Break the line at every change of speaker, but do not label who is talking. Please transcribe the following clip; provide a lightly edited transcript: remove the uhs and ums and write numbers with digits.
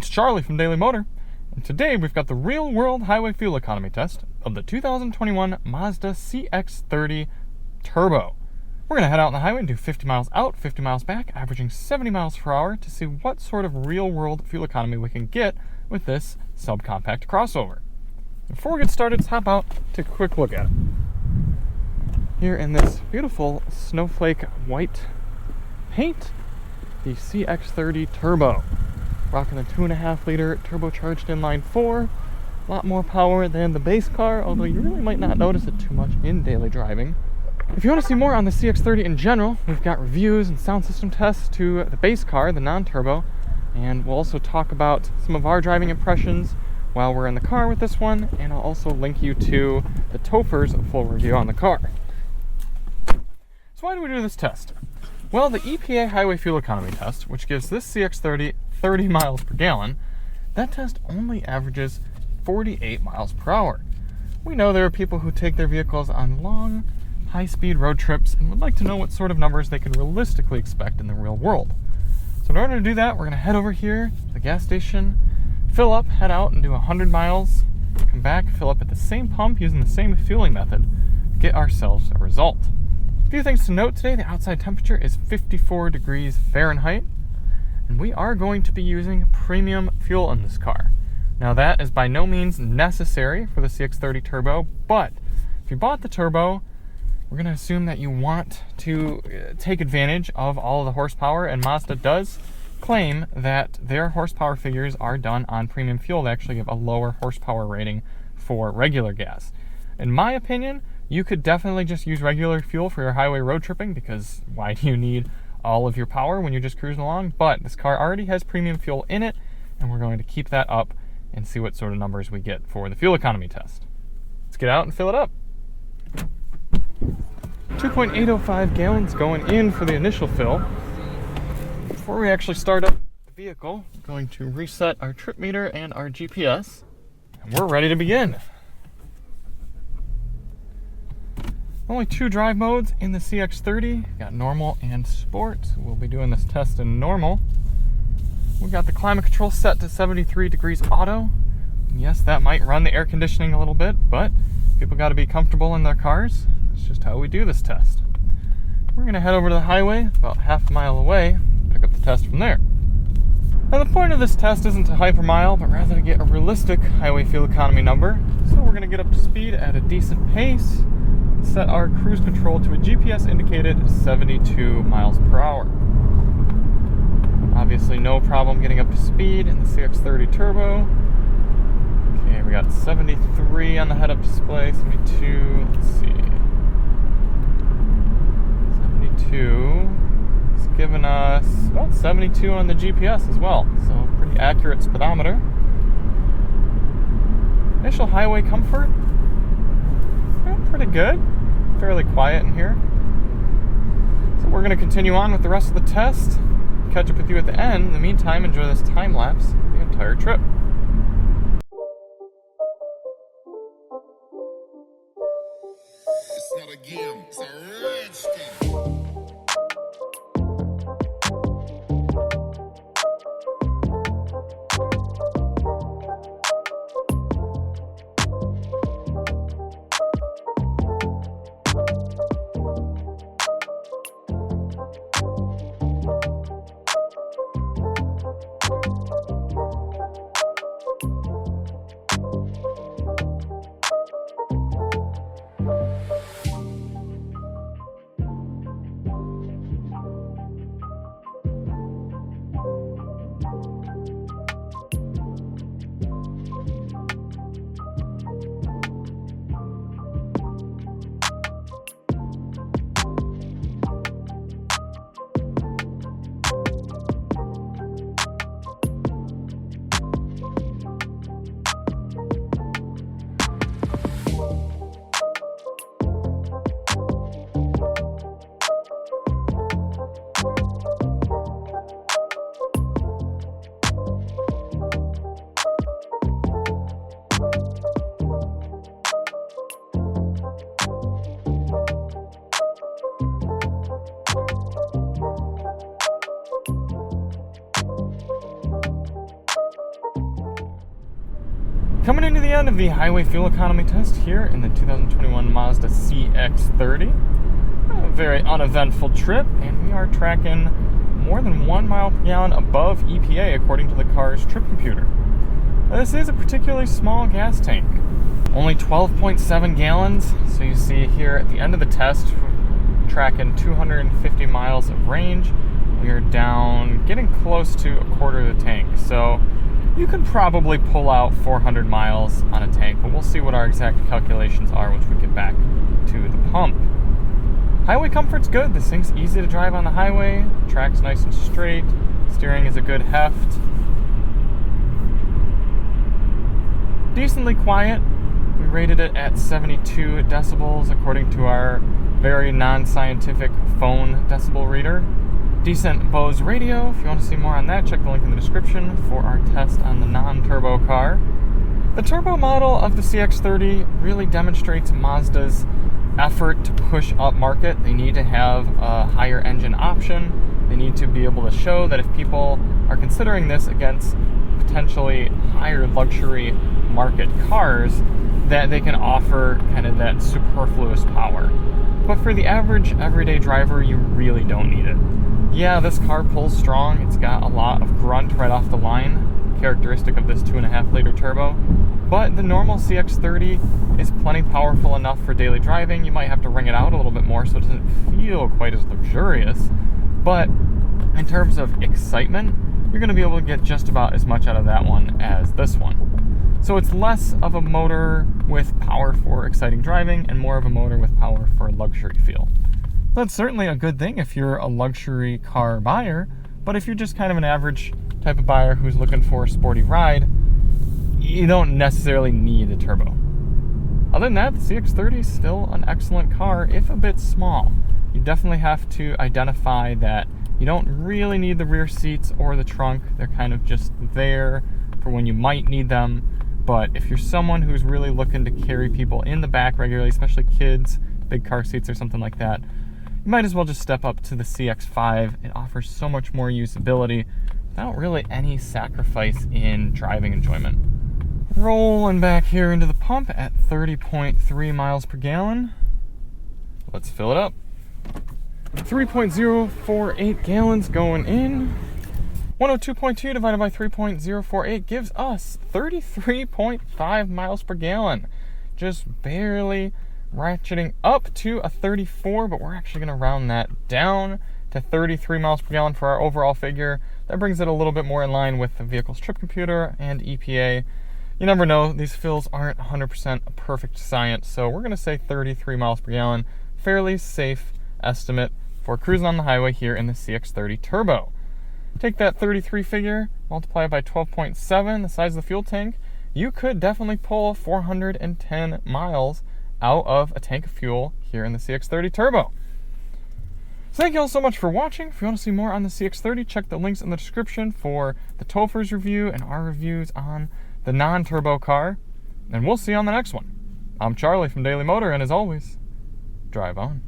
host Charlie from Daily Motor, and today we've got the real-world highway fuel economy test of the 2021 Mazda CX-30 Turbo. We're going to head out on the highway and do 50 miles out, 50 miles back, averaging 70 miles per hour to see what sort of real-world fuel economy we can get with this subcompact crossover. Before we get started, let's hop out, take a quick look at it. Here in this beautiful snowflake white paint, the CX-30 Turbo. Rocking a 2.5 liter turbocharged inline-four. A lot more power than the base car, although you really might not notice it too much in daily driving. If you want to see more on the CX-30 in general, we've got reviews and sound system tests to the base car, the non-turbo, and we'll also talk about some of our driving impressions while we're in the car with this one, and I'll also link you to the Topher's full review on the car. So why do we do this test? Well, the EPA Highway Fuel Economy Test, which gives this CX-30 30 miles per gallon, that test only averages 48 miles per hour. We know there are people who take their vehicles on long, high-speed road trips and would like to know what sort of numbers they can realistically expect in the real world. So in order to do that, we're going to head over here to the gas station, fill up, head out and do 100 miles, come back, fill up at the same pump using the same fueling method, get ourselves a result. A few things to note today: the outside temperature is 54 degrees Fahrenheit, and we are going to be using premium fuel in this car. Now that is by no means necessary for the CX-30 Turbo, but if you bought the Turbo, we're going to assume that you want to take advantage of all of the horsepower, and Mazda does claim that their horsepower figures are done on premium fuel. They actually give a lower horsepower rating for regular gas. In my opinion, you could definitely just use regular fuel for your highway road tripping, because why do you need all of your power when you're just cruising along? But this car already has premium fuel in it, and we're going to keep that up and see what sort of numbers we get for the fuel economy test. Let's get out and fill it up. 2.805 gallons going in for the initial fill. Before we actually start up the vehicle, I'm going to reset our trip meter and our GPS, and we're ready to begin. Only two drive modes in the CX-30. Got normal and sport. We'll be doing this test in normal. We got the climate control set to 73 degrees auto. Yes, that might run the air conditioning a little bit, but people got to be comfortable in their cars. It's just how we do this test. We're going to head over to the highway about half a mile away, pick up the test from there. Now the point of this test isn't to hyper mile, but rather to get a realistic highway fuel economy number. So we're going to get up to speed at a decent pace, set our cruise control to a GPS indicated 72 miles per hour. Obviously no problem getting up to speed in the CX-30 Turbo. Okay, we got 73 on the head-up display, 72, let's see. 72, it's giving us about 72 on the GPS as well, so pretty accurate speedometer. Initial highway comfort, pretty good, fairly quiet in here. So we're going to continue on with the rest of the test, catch up with you at the end. In the meantime, enjoy this time lapse the entire trip.
It's not a game, it's a rich thing.
Coming into the end of the highway fuel economy test here in the 2021 Mazda CX-30. A very uneventful trip, and we are tracking more than 1 mile per gallon above EPA according to the car's trip computer. Now, this is a particularly small gas tank, only 12.7 gallons, so you see here at the end of the test, we're tracking 250 miles of range. We are down, getting close to a quarter of the tank, so you can probably pull out 400 miles on a tank, but we'll see what our exact calculations are once we get back to the pump. Highway comfort's good. This thing's easy to drive on the highway. Track's nice and straight. Steering is a good heft. Decently quiet. We rated it at 72 decibels according to our very non-scientific phone decibel reader. Decent Bose radio. If you want to see more on that, check the link in the description for our test on the non-turbo car. The turbo model of the CX-30 really demonstrates Mazda's effort to push up market. They need to have a higher engine option. They need to be able to show that if people are considering this against potentially higher luxury market cars, that they can offer kind of that superfluous power. But for the average everyday driver, you really don't need it. Yeah, this car pulls strong. It's got a lot of grunt right off the line, characteristic of this 2.5 liter turbo. But the normal CX-30 is plenty powerful enough for daily driving. You might have to ring it out a little bit more so it doesn't feel quite as luxurious. But in terms of excitement, you're going to be able to get just about as much out of that one as this one. So it's less of a motor with power for exciting driving and more of a motor with power for luxury feel. That's certainly a good thing if you're a luxury car buyer, but if you're just kind of an average type of buyer who's looking for a sporty ride, you don't necessarily need a turbo. Other than that, the CX-30 is still an excellent car, if a bit small. You definitely have to identify that you don't really need the rear seats or the trunk. They're kind of just there for when you might need them. But if you're someone who's really looking to carry people in the back regularly, especially kids, big car seats or something like that, you might as well just step up to the CX-5. It offers so much more usability without really any sacrifice in driving enjoyment. Rolling back here into the pump at 30.3 miles per gallon. Let's fill it up. 3.048 gallons going in. 102.2 divided by 3.048 gives us 33.5 miles per gallon. Just barely ratcheting up to a 34, but we're actually going to round that down to 33 miles per gallon for our overall figure. That brings it a little bit more in line with the vehicle's trip computer and EPA. You never know, these fills aren't 100% a perfect science, so we're going to say 33 miles per gallon. Fairly safe estimate for cruising on the highway here in the CX-30 Turbo. Take that 33 figure, multiply it by 12.7, the size of the fuel tank. You could definitely pull 410 miles out of a tank of fuel here in the CX-30 Turbo. So thank you all so much for watching. If you want to see more on the CX-30, check the links in the description for the Topher's review and our reviews on the non-turbo car. And we'll see you on the next one. I'm Charlie from Daily Motor, and as always, drive on.